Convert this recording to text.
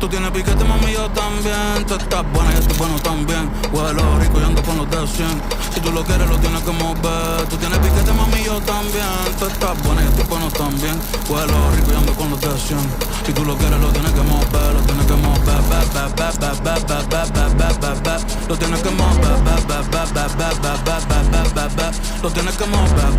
Tú tienes piquete, mami, yo también. Tú estás buena y estoy bueno también. Huelo rico y ando con los de 100. Si tú lo quieres, lo tienes que mover. Tú tienes piquete, mami, yo también. Tú estás buena y estoy bueno también. Huelo rico y ando con los de 100. Si tú lo quieres, lo tienes que mover. Lo tienes que mover. Lo tienes que mover. Lo tienes que mover.